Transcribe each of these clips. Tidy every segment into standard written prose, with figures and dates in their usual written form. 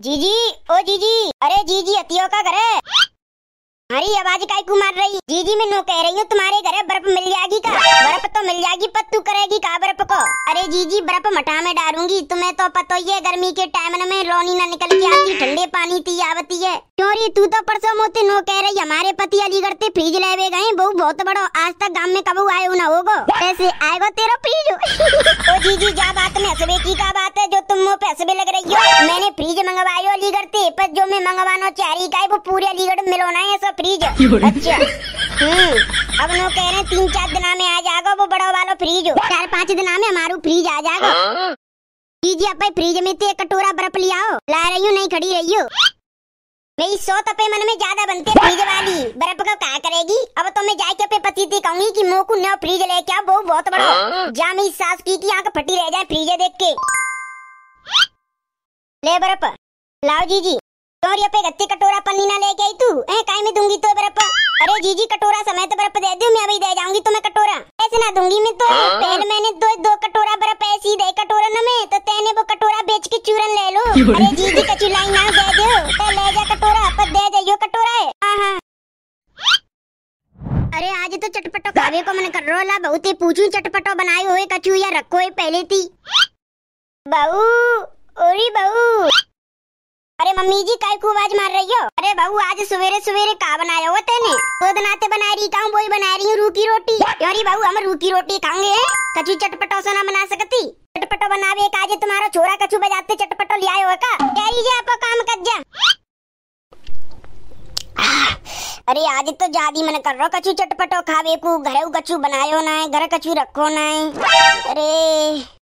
जीजी, ओ जीजी, अरे जीजी अतियो का घर है। हमारी आवाज काय को मार रही? जीजी मैं नो कह रही हूँ तुम्हारे घर बर्फ मिल जाएगी का? बर्फ तो मिल जाएगी पर तू करेगी का बर्फ को? अरे जीजी बर्फ मटा में डालूंगी, तुम्हें तो पता ही है गर्मी के टाइम में रोनी ना निकल के आती, ठंडे पानी ती आवती है। क्यों तू तो परसों मोते नो कह रही हमारे पति अलीगढ़ ते फ्रिज ले गए बहु बहुत बड़ो, आज तक गांव में कबू आए ना होगो, ऐसे आएगो तेरा फ्रिज। ओ जीजी जा बात में हंसबे की का बात है जो तुम मुँह पे हंसबे लग रही हो? मैंने फ्रिज मंगवायो अलीगढ़ ते, पर जो मैं मंगवाना चाह रही का वो पूरे अलीगढ़ मिलोना है सब फ्रिज। अच्छा अब नो कह रहे 3-4 दिना में आ जाएगा वो बड़ा वाला फ्रिज, 4-5 दिना में हमारू फ्रिज आ जाएगा। जीजी अब फ्रिज में ते कटोरा बर्फ ले आओ, ला रही हूँ नहीं खड़ी रही हो। मेरी 100 तपे मन में ज्यादा बनते फ्रिज वाली बर्फ का क्या करेगी? अब तो मैं जाके पे पति थी कहूंगी कि मोह को नया फ्रिज लेके आओ बहुत बड़ा, जा मेरी सास की आंख फटी रह जाए फ्रिज देख के। ले बर्फ लाओ जीजी, तो पे गत्ती कटोरा पन्नी ना लेके आई तू काय में दूंगी तो बर्फ? अरे जीजी कटोरा समेत बर्फ दे दो, मैं अभी दे जाऊंगी तुम्हें कटोरा, ऐसे ना दूंगी मैं तो। पहले मैंने दो कटोरा बर्फ ऐसी दे कटोरा न में, तो तेने वो कटोरा बेच के चूरन ले लो। अरे जीजी कचू लाई ना दे दो, तो ले जा कटोरा पर दे जाइयो कटोरा है। हाँ अरे आज तो चटपटो खावे को मन कर रहा, बहुत ही पूछू चटपटो बनाए हुए कचू या रखो है पहले थी। बहू ओरी बहू, अरे मम्मी जी काय को आवाज मार रही हो? अरे बहू आज सवेरे सवेरे का बनाया हो तेने? खुद नाते बना रही कहूँ वही बना रही हूँ रूखी रोटी। यारी बहू हम रूखी रोटी खाएंगे, कचू चटपटो से ना बना सकती? चटपटो बनावे एक आज तुम्हारा छोरा कचू बजाते चटपटो ले आयो का? यारी जी आपको काम कर जा। अरे आज तो ज्यादा मन कर रहा कचू चटपटो खावे को, घरे कचू बनायो ना है, घर कचू रखो ना है।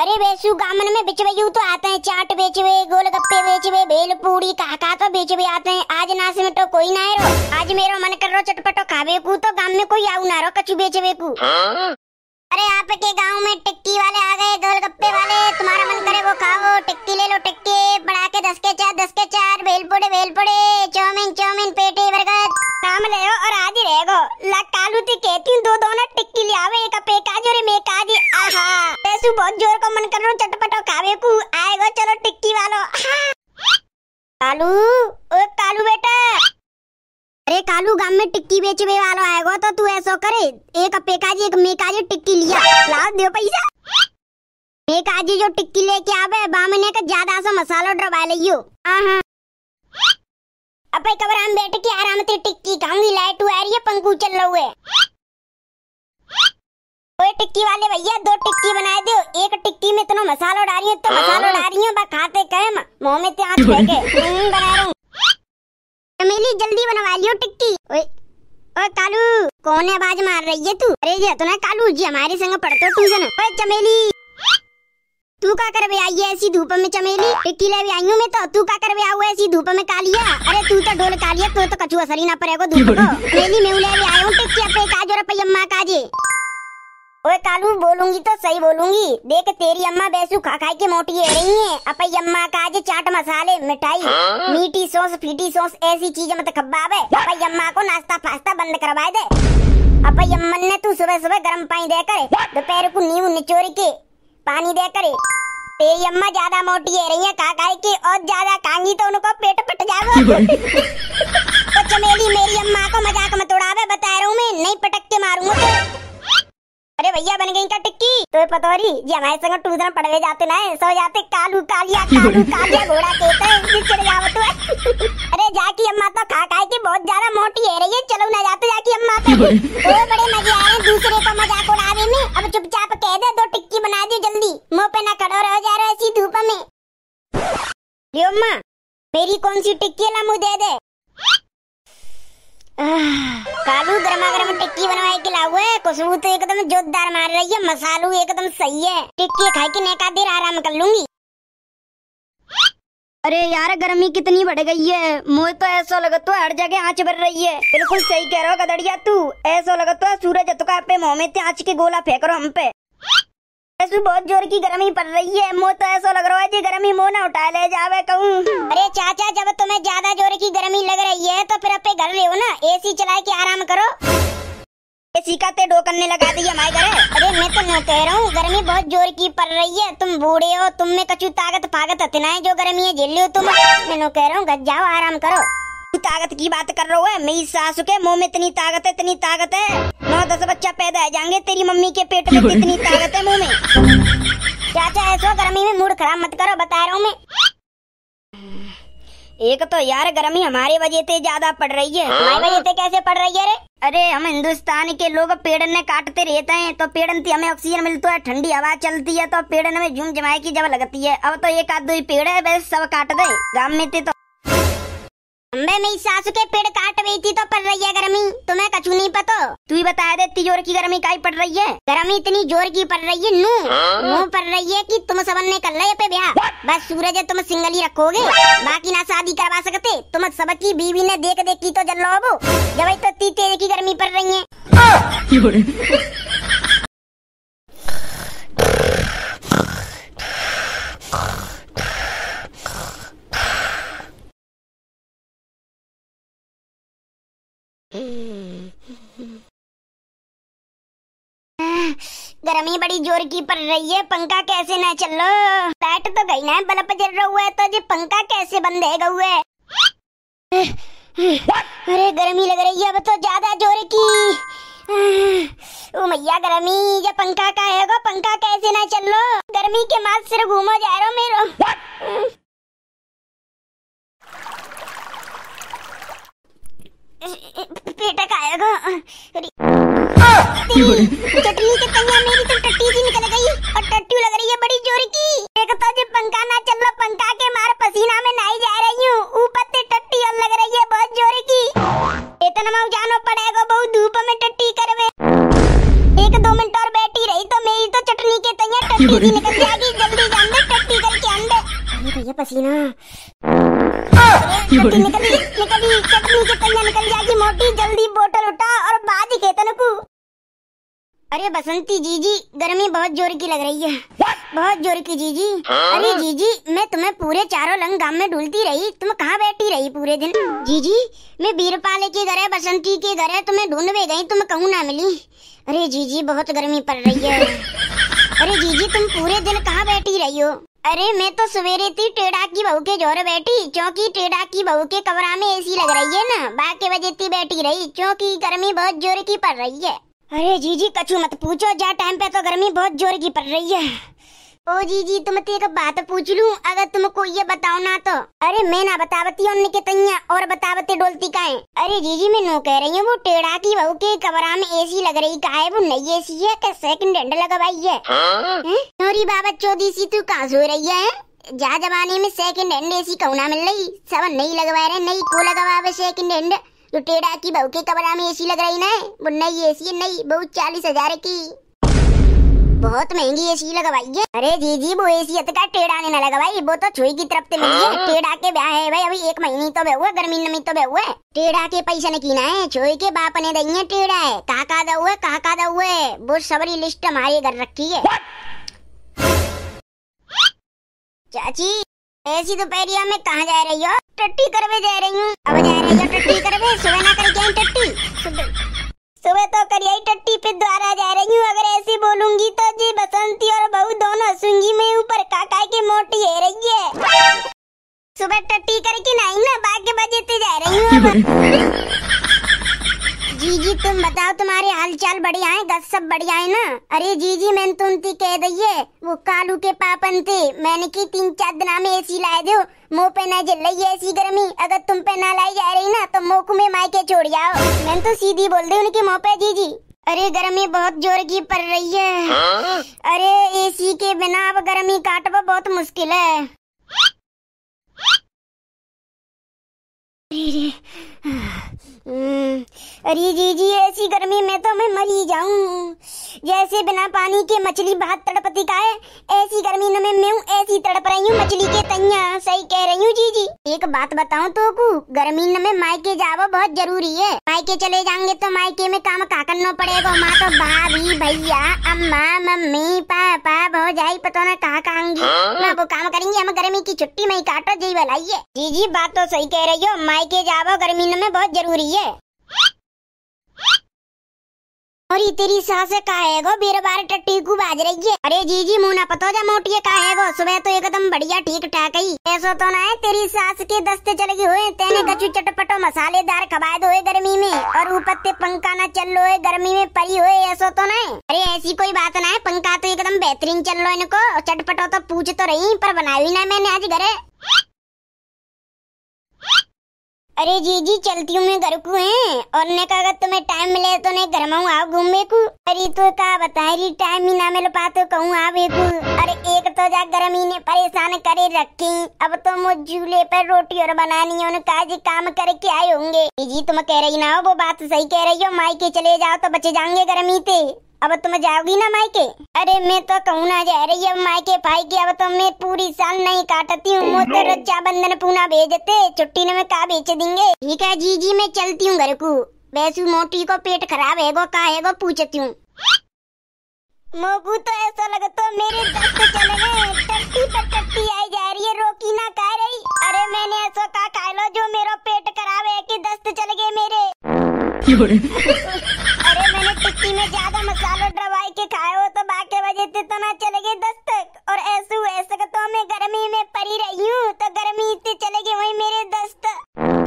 अरे बेसु गामन में बेचवे तो आते हैं, चाट बेचवे, गोलगप्पे बेचवे, भेल पूड़ी काका तो बेचवे आते हैं। आज नास में तो कोई ना है रो, आज मेरा मन कर रहा चटपटो खावे को, तो गांव में कोई आऊ ना रो कचू बेचवे को। अरे आपके गांव में टिक्की वाले आ गए, गोलगप्पे वाले, तुम्हारा मन करे वो खाओ, टिक्की ले लो टिक्की बढ़ा के 10 के 4, भेल पड़े, चाउमीन पेटी बर्गर काम ले और आज ही रहेगो। ला कालू ती कहती हूँ दो दोनों टिक्की ले आवे, एक पे काज और एक आज। आहा पैसू बहुत जोर को मन कर रहा चटपटो खावे को, आएगो चलो टिक्की वालो। कालू ओ कालू बेटा, अरे कालू गांव में टिक्की बेचवे वालो आएगो, तो तू ऐसा करे एक पेकाजी एक मेकाजी टिक्की लिया, लाओ दो पैसा। मेकाजी जो टिक्की लेके आवे बामने का ज्यादा सा मसाला डरवा लियो। हाँ अब कबर हम बैठ के आराम से टिक्की खाऊंगी, लाइट आ रही है पंखू चल रहा है। ओए टिक्की वाले भैया 2 टिक्की बनाए दो, एक टिक्की में इतना मसाला डाली है तो मसाला डाली है, बस खाते कहे मुंह में त्याग फेंके बना रहा हूँ। चमेली जल्दी बनवा लियो टिक्की। ओए कालू कौन आवाज मार रही है तू? अरे ये तो ना कालू जी हमारे संग पढ़ते ट्यूशन। ओए चमेली तू का करवे आई है ऐसी धूप में? चमेली टिक्की ले आई हूँ मैं, तो तू का करवे आऊ ऐसी धूप में कालिया? अरे तू तो ढोल कालिया, तू तो कछुआ सरी ना पड़ेगो धूप को। चमेली मैं ले आई हूँ टिक्की पे काज और पयम्मा काजे। ओए कालू बोलूंगी तो सही बोलूंगी, देख तेरी अम्मा बैसू खा खाई के मोटी है रही है, अपई अम्मा काजे चाट मसाले मिठाई मीठी सॉस फीटी सॉस ऐसी चीजें मत खब्बावे। अपई अम्मा को नाश्ता फास्ता बंद करवा दे। अपई अम्मा ने तू सुबह सुबह गर्म पानी दे करे, दोपहर को नींबू निचोड़ के पानी दे करे। तेरी अम्मा ज्यादा मोटी है रही है खा खाई के, और ज्यादा खाएंगी तो उनको पेट फट जाएगा। तो चमेली मेरी अम्मा को मजाक मत उड़ावे, बता रहा हूँ मैं, नहीं पटक के मारूंगा। अरे भैया बन गई का टिक्की? तो पतोरी जी हमारे संग ट्यूशन पढ़वे जाते ना, सो जाते कालू कालिया घोड़ा कहते हैं चढ़ जावत है। अरे जाकी अम्मा तो खा खाई के बहुत ज्यादा मोटी है रही है, चलो ना जाते जाकी अम्मा पे। तो बड़े मजे आ रहे दूसरे को मजाक उड़ावे में, अब चुपचाप कह दे 2 टिक्की बना दे जल्दी, मुँह पे ना खड़ो रह जा रहा ऐसी धूप में। लियो अम्मा मेरी कौन सी टिक्की ला मुँह दे दे। कालू गर्मा गर्म टिक्की बनवाई के लाऊ है, खुशबू तो एकदम जोरदार मार रही है, मसालू एकदम सही है, टिक्की खाई के नेका देर आराम कर लूंगी। अरे यार गर्मी कितनी बढ़ गई है, मुझे तो ऐसा लगता है हर जगह आँच भर रही है। बिल्कुल सही कह रहा हो गदड़िया तू, ऐसा लगता है सूरज तुका पे मुँह में आँच के गोला फेंक रहा हम पे। ऐसे बहुत जोर की गर्मी पड़ रही है, मुझे तो ऐसा लग रहा है जी गर्मी मुँह ना उठा ले जावे कहूँ। अरे चाचा जब तुम्हें ज्यादा जोर की गर्मी लग रही है तो फिर अपने घर ले हो ना, एसी चला के आराम करो। एसी का ते डो करने लगा दी हमारे घर। अरे मैं तो नो कह रहा हूँ, गर्मी बहुत जोर की पड़ रही है, तुम बूढ़े हो, तुम में कछु ताकत फागत इतना है जो गर्मी है झेल लो तुम। मैं नो कह रहा हूँ, घर जाओ आराम करो। तू ताकत की बात कर रहा है? मेरी सासू के मुंह में इतनी ताकत है, इतनी ताकत है, 9-10 बच्चा पैदा हो जाएंगे तेरी मम्मी के पेट में, कितनी ताकत है मुंह में। चाचा ऐसा गर्मी में मूड खराब मत करो, बता रहा हूँ मैं। एक तो यार गर्मी हमारे वजह से ज्यादा पड़ रही है। हमारी वजह से कैसे पड़ रही है रे? अरे हम हिंदुस्तान के लोग पेड़ ने काटते रहते हैं तो पेड़ से हमें ऑक्सीजन मिलता है, ठंडी हवा चलती है तो पेड़ में झूम जमाए की जब लगती है। अब तो एक आध दो ही पेड़ है, वैसे सब काट दे गाँव में तो। मैं मेरी सासू के पेड़ काट रही थी तो पड़ रही है गर्मी, तुम्हें कछु नहीं पता। तू ही बता दे इतनी जोर की गर्मी काई पड़ रही है? गर्मी इतनी जोर की पड़ रही है नू पड़ रही है कि तुम सबन ने कर लिया पे ब्याह। बस सूरज है तुम सिंगल ही रखोगे, बाकी ना शादी करवा सकते। तुम सबकी बीवी ने देख की तो जल लो जब तो इतनी तेज की गर्मी पड़ रही है। गर्मी बड़ी जोर की पड़ रही है, पंखा कैसे ना चल लो? लाइट तो गई ना, बल्ब जल रहा हुआ है तो ये पंखा कैसे बंद है हुए? अरे गर्मी लग रही है अब तो ज्यादा जोर की। ओ मैया गर्मी, ये पंखा का है गो, पंखा कैसे ना चल लो? गर्मी के मार सिर घूमो जा रहा मेरो। पेट खाएगा। चटनी के तैया मेरी तो टट्टी सी निकल गई और टट्टी लग रही है बड़ी जोर की। एक तो जब पंखा ना चल रहा, पंखा के मार पसीना में नहाई जा रही हूँ, ऊपर से टट्टी और लग रही है बहुत जोर की। इतना मैं जानो पड़ेगा बहुत धूप में टट्टी करवे। 1-2 मिनट और बैठी रही तो मेरी तो चटनी के तैया टट्टी सी निकल जाएगी। जल्दी जान दे टट्टी करके अंदर। अरे भैया पसीना निकली चटनी के तैया निकल जाएगी मोटी। जल्दी बोतल उठा और बाज खेतन को। अरे बसंती जीजी, गर्मी बहुत जोर की लग रही है, बहुत जोर की जीजी। अरे जीजी, मैं तुम्हें पूरे चारों लंग गांव में ढूंढती रही, तुम कहाँ बैठी रही पूरे दिन? जीजी, मैं वीरपाल के घर है, बसंती के घर है, तुम्हें ढूंढने गई, तुम कहूँ ना मिली। अरे जीजी बहुत गर्मी पड़ रही है। अरे जीजी तुम पूरे दिन कहाँ बैठी रही हो? अरे मैं तो सवेरे थी टेढ़ा की बहू के जोर बैठी, क्योंकि टेढ़ा की बहू के कमरा में एसी लग रही है ना, बाकी वजह थी बैठी रही, क्योंकि गर्मी बहुत जोर की पड़ रही है। अरे जीजी कछु मत पूछो, जा टाइम पे तो गर्मी बहुत जोर की पड़ रही है। ओ जीजी तुमसे एक बात पूछ लूं, अगर तुमको ये बताओ ना तो? अरे मैं ना बतावती उनने के तैया और बतावते डोलती का है। अरे जीजी मैं नो कह रही हूँ, वो टेढ़ा की बहू के कमरा में एसी लग रही का है, वो नई एसी है क्या सेकंड हैंड लगवाई है? नोरी बाबा चौधी सी तू कहाँ सो रही है? जा जमाने में सेकंड हैंड एसी कहूँ ना मिल रही, सब नई लगवा रहे, नई को लगवा सेकंड हैंड। तो टेढ़ा की बहू के कमरा में एसी लग रही ना, वो नई एसी है, नई, बहुत 40,000 की, बहुत महंगी एसी लगवाई है। अरे जीजी वो एसी का टेढ़ा ने न लगवाई, वो तो छुई की तरफ से मिली है। टेढ़ा के ब्याह है भाई, अभी 1 महीने तो हुआ, गर्मी नमी तो हुआ। टेढ़ा के पैसा ने कीना है, छुई के बाप ने दई है। टेढ़ा है काका दउए, काका दउए, वो सबरी लिस्ट हमारे घर रखी है। चाची ऐसी दोपहरिया में कहाँ जा रही हो? टट्टी करवे जा रही हूँ। अब जा रही हो टट्टी करवे? सुबह ना करके आई टट्टी? सुबह तो करिए टट्टी पे द्वारा जा रही हूँ। अगर ऐसी बोलूंगी तो जी बसंती और बहू दोनों सुंगी में ऊपर काका के मोटी है रही है। सुबह टट्टी करके नहीं ना, बाकी बजे ते जा रही हूँ। जीजी तुम बताओ तुम्हारे हालचाल बढ़िया है, गस सब बढ़िया है ना? अरे जीजी मैंने तो उनती कह दी है, वो कालू के पापन थे, मैंने की 3-4 दिन में एसी लाए दो, मुँह पे न जल रही है ऐसी गर्मी, अगर तुम पे ना लाई जा रही ना तो मुँह में मायके छोड़ जाओ। मैंने तो सीधी बोल दी उनके मुँह पे जीजी। अरे गर्मी बहुत जोर की पड़ रही है। अरे एसी के बिना अब गर्मी काटना बहुत मुश्किल है। अरे जीजी ऐसी गर्मी में तो मैं मर ही जाऊं, जैसे बिना पानी के मछली भात तड़पती का है, ऐसी गर्मी में मैं ऐसी तड़प रही हूँ मछली के तैया। सही कह रही हूँ जीजी। एक बात बताऊं तो को, गर्मी में मायके जाओ बहुत जरूरी है। मायके चले जाएंगे तो मायके में काम का करना पड़ेगा। माँ तो भाभी भैया अम्मा मम्मी पापा भौजाई पता ना कहाँ कहाँगी, मैं वो काम करेंगे। हम गर्मी की छुट्टी में ही काटो जी भलाइए। जीजी बात तो सही कह रही हो, मायके जाओ गर्मी में बहुत जरूरी है। और ये तेरी सास काहेगो बेर बार टट्टी को बाज रही है। अरे जीजी मुँह ना पतो जा मोटी काहेगो, सुबह तो एकदम बढ़िया ठीक ठाक ही। ऐसा तो ना है तेरी सास के दस्ते चलगी हुए, तेने कछु चटपटो मसालेदार खबाए दो गर्मी में, और ऊपर ते पंखा न चल लो है गर्मी में परी हुए। ऐसा तो ना है, अरे ऐसी कोई बात ना है, पंखा तो एकदम बेहतरीन चल लो इनको। चटपटो तो पूछ तो रही पर बनाई ना मैंने आज घरे। अरे जीजी चलती हूँ मैं घर को है, और ने कहा तुम्हें टाइम मिले तो ने घर में आओ घूमने को। अरे तो क्या बताए री टाइम ही ना मिल पाते कहूँ आवे को। अरे एक तो जा गर्मी ने परेशान करे रखी, अब तो मुझ झूले पर रोटी और बनानी है, उनका जी काम करके आए होंगे। जी तुम कह रही ना हो वो बात सही कह रही हो, मायके चले जाओ तो बचे जाएंगे गर्मी से। अब तुम जाओगी ना मायके? अरे मैं तो कहूँ ना जा रही अब मायके भाई की, अब तो मैं पूरी साल नहीं काटती हूँ। मुझे तो रक्षाबंधन पूना भेजते, छुट्टी में का बेच देंगे। ठीक है जीजी मैं चलती हूँ घर को। वैसे मोटी को पेट खराब है वो का है वो पूछती हूँ। मोगू तो ऐसा लगा तो मेरे दस्त चल गए, टट्टी पर टट्टी आई जा रही है, रोकी ना कह रही। अरे मैंने ऐसा का खा लो जो मेरा पेट खराब है कि दस्त चल गए मेरे। अरे मैंने टिक्की में ज्यादा मसाला डरवाई के खाए हो तो बाकी वजह से तो ना चले गए दस्त। और ऐसे तो मैं गर्मी में पड़ी रही हूँ तो गर्मी से चले गए वही मेरे दस्त।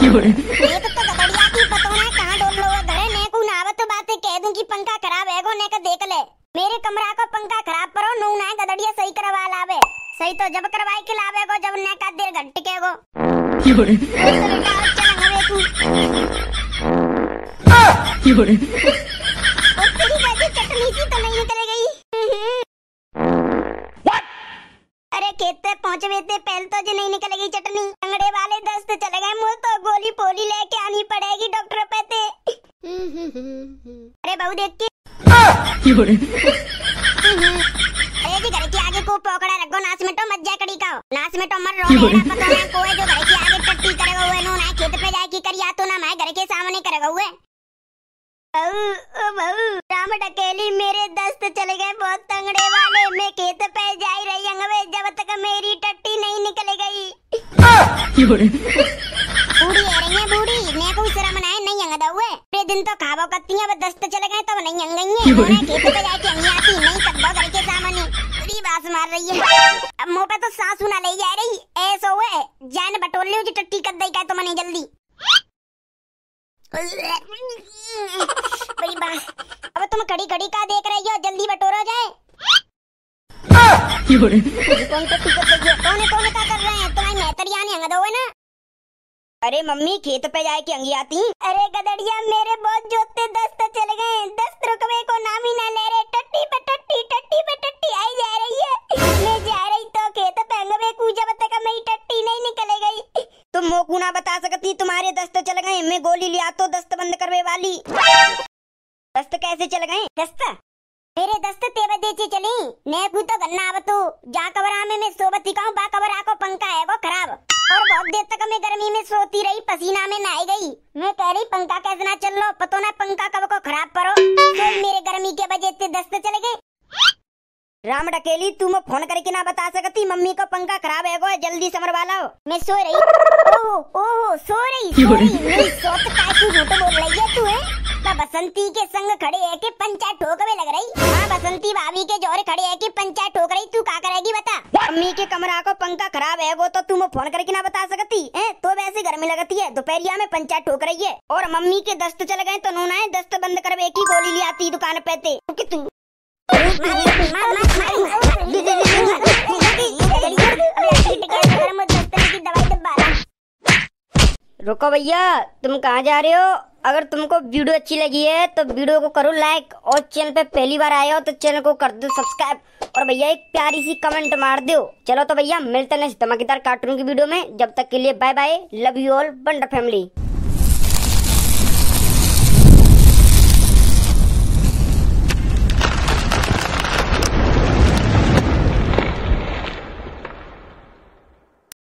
ये तो गदड़िया की पता ना कहाँ डोल लो घरे ने को ना तो बातें कह दूं कि पंखा खराब है गो ने का देख ले। मेरे कमरा को पंखा खराब करो नू ना गदड़िया सही करवा लावे। सही तो जब करवाई के लावे गो जब ने का देर घंटे के गो। चटनी सी तो नहीं निकल गई। अरे खेत पे पहुँचे थे पहले तो जो नहीं निकल गई चटनी, अंगड़े वाले दस्त चले गए, मुझे तो गोली पोली लेके आनी पड़ेगी डॉक्टर पे थे। अरे बहू देख के अरे जी घर के आगे को पकड़ा रखो, नाच में तो मज्जा कड़ी का नाच में तो मर रो मेरा पता ना कोई जो घर के आगे टट्टी करेगा हुए नो ना खेत पे जाए की करिया तो ना मैं घर के सामने करेगा हुए। राम डकेली मेरे दस्त चले गए बहुत तंगड़े वाले, मैं खेत पे जा रही अंगवे जब तक मेरी टट्टी नहीं निकल गई। बूढ़ी है रही है बूढ़ी ने को शर्म ना है नहीं अंगदा हुए। पूरे दिन तो खावा करती है, अब दस्त चले गए तब नहीं अंगई है। मैं खेत पे जाके अंगी आती नहीं तब घर के सामने पूरी बात मार रही है। अब मुंह पे तो सासू ना ले जा रही ऐसा हुए जान बटोर ले टट्टी कर दई का तो मने जल्दी। बड़ी बात अब तुम कड़ी कड़ी का देख रही हो, जल्दी बटोरा जाए। कौन टट्टी कर रही है कौन का कर रहे हैं तुम्हारी मेहतरिया ने अंगदा हुए ना। अरे मम्मी खेत पे जाए के अंगी आती। अरे गदड़िया मेरे बहुत जोते दस्त चले गए, दस्त रुकवे को नाम ही ना ले रहे, टट्टी पे टट्टी आई जा रही है। मैं जा रही तो खेत पे अंगवे को जब तक मेरी टट्टी नहीं निकल गई। तुम मोकू ना बता सकती तुम्हारे दस्त चल गए, मैं गोली लिया तो दस्त बंद करवे वाली। दस्त कैसे चल गए? दस्त मेरे दस्त तेरे देचे चली ने को तो गन्ना अब तू जा कबरा में मैं सोबती कहूं बा कबरा को पंखा है वो खराब, और बहुत देर तक मैं गर्मी में सोती रही पसीना में नहाई गई। मैं कह रही पंखा कैसे ना चल लो पतो ना पंखा कब को खराब करो तो मेरे गर्मी के वजह से दस्त चले गए। राम डकेली तुम फोन करके ना बता सकती मम्मी को पंखा खराब है वो जल्दी समरवा लाओ। मैं सो रही। ओहो सो रही मेरी सोत काय तू झूठ बोल रही है तू है। बसंती के संग खड़े है कि पंचायत ठोकवे लग रही। हाँ बसंती भाभी के जोर खड़े है कि पंचायत ठोक रही, तू क्या करेगी बता। मम्मी के कमरा को पंखा खराब है वो तो तुम फोन करके ना बता सकती है, तो वैसे गर्मी लगती है दोपहरिया में पंचायत ठोक रही है। और मम्मी के दस्त चल गए तो नूना है दस्त बंद करवे की गोली ले आती दुकान पे थे तू। रुको भैया तुम कहाँ जा रहे हो? अगर तुमको वीडियो अच्छी लगी है तो वीडियो को करो लाइक, और चैनल पे पहली बार आए हो तो चैनल को कर दो सब्सक्राइब, और भैया एक प्यारी सी कमेंट मार दो। चलो तो भैया मिलते हैं धमाकेदार कार्टून की वीडियो में, जब तक के लिए bye bye, love you all, wonder family.